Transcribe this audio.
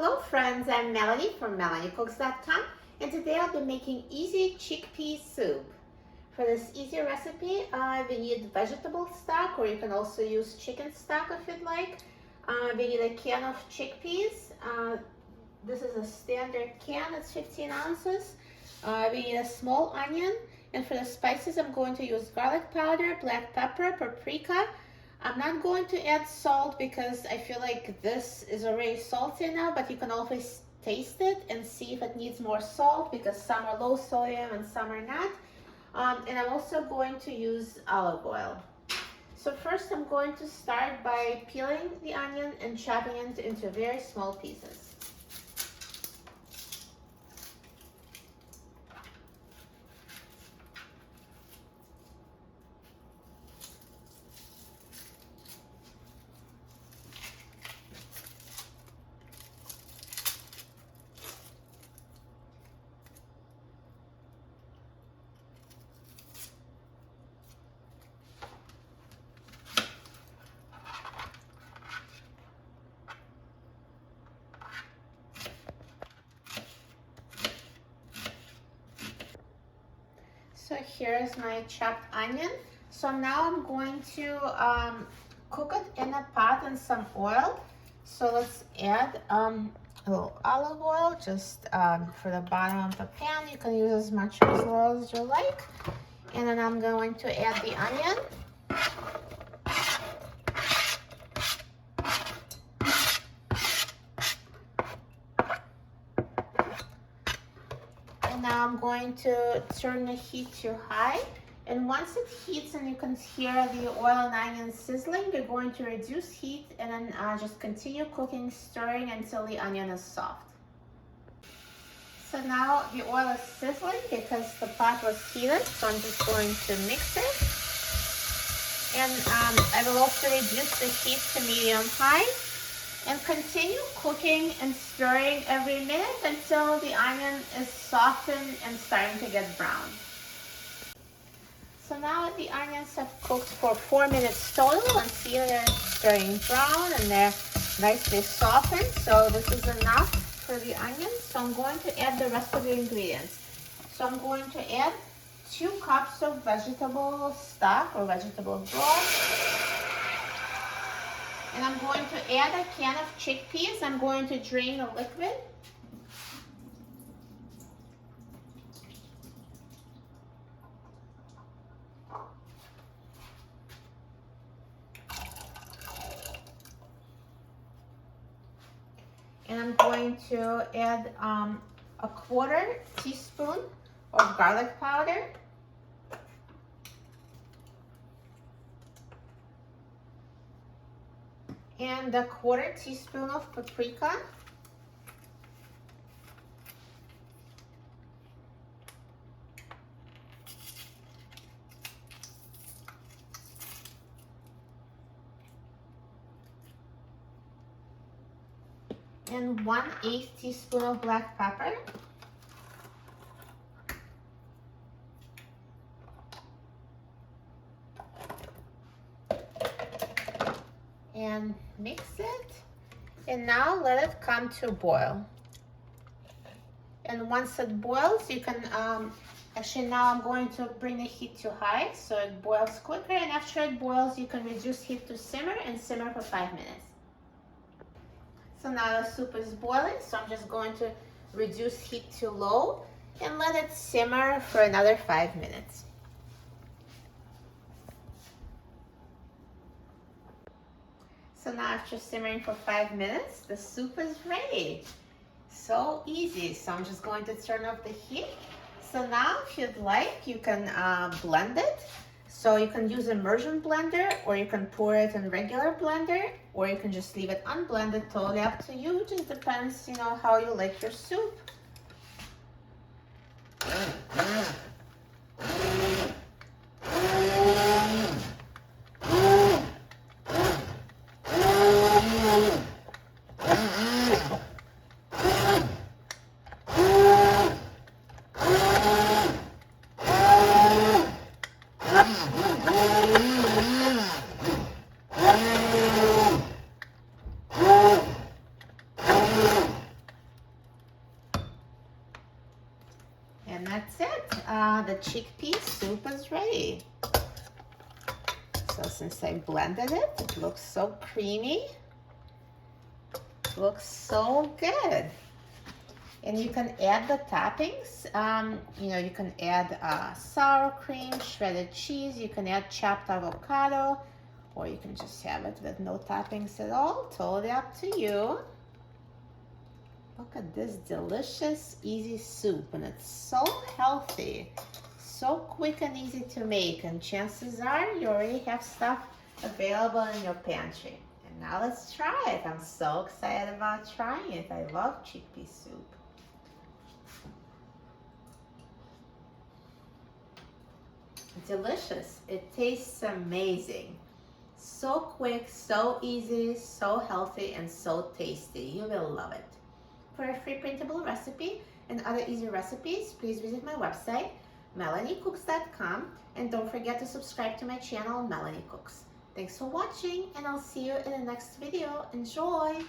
Hello friends, I'm Melanie from melaniecooks.com, and today I'll be making easy chickpea soup. For this easy recipe, we need vegetable stock, or you can also use chicken stock if you'd like. We need a can of chickpeas. This is a standard can, it's 15 ounces. We need a small onion, and for the spices I'm going to use garlic powder, black pepper, paprika. I'm not going to add salt because I feel like this is already salty now, but you can always taste it and see if it needs more salt because some are low sodium and some are not. And I'm also going to use olive oil. So first I'm going to start by peeling the onion and chopping it into very small pieces. So here's my chopped onion. So now I'm going to cook it in a pot in some oil. So let's add a little olive oil just for the bottom of the pan. You can use as much oil as you like. And then I'm going to add the onion. Now I'm going to turn the heat to high, and once it heats and you can hear the oil and onion sizzling, we're going to reduce heat and then just continue cooking, stirring until the onion is soft. So now the oil is sizzling because the pot was heated, so I'm just going to mix it. And I will also reduce the heat to medium-high and continue cooking and stirring every minute until the onion is softened and starting to get brown. So now the onions have cooked for 4 minutes total, and see they're turning brown and they're nicely softened. So this is enough for the onions. So I'm going to add the rest of the ingredients. So I'm going to add 2 cups of vegetable stock or vegetable broth. And I'm going to add a can of chickpeas. I'm going to drain the liquid. And I'm going to add a 1/4 teaspoon of garlic powder. And a 1/4 teaspoon of paprika. And 1/8 teaspoon of black pepper. And mix it, and now let it come to a boil. And once it boils, you can actually, now I'm going to bring the heat to high so it boils quicker, and after it boils you can reduce heat to simmer and simmer for 5 minutes. So now the soup is boiling, so I'm just going to reduce heat to low and let it simmer for another 5 minutes. So now after simmering for 5 minutes, the soup is ready. So easy. So I'm just going to turn off the heat. So now if you'd like, you can blend it. So you can use immersion blender, or you can pour it in regular blender, or you can just leave it unblended, totally up to you. It just depends, you know, how you like your soup. the chickpea soup is ready. So since I blended it, it looks so creamy. Looks so good. And you can add the toppings. You can add sour cream, shredded cheese. You can add chopped avocado, or you can just have it with no toppings at all. Totally up to you. Look at this delicious, easy soup, and it's so healthy, so quick and easy to make, and chances are you already have stuff available in your pantry. And now let's try it. I'm so excited about trying it. I love chickpea soup. Delicious. It tastes amazing. So quick, so easy, so healthy, and so tasty. You will love it. For a free printable recipe and other easy recipes, please visit my website, melaniecooks.com, and don't forget to subscribe to my channel, Melanie Cooks. Thanks for watching, and I'll see you in the next video. Enjoy!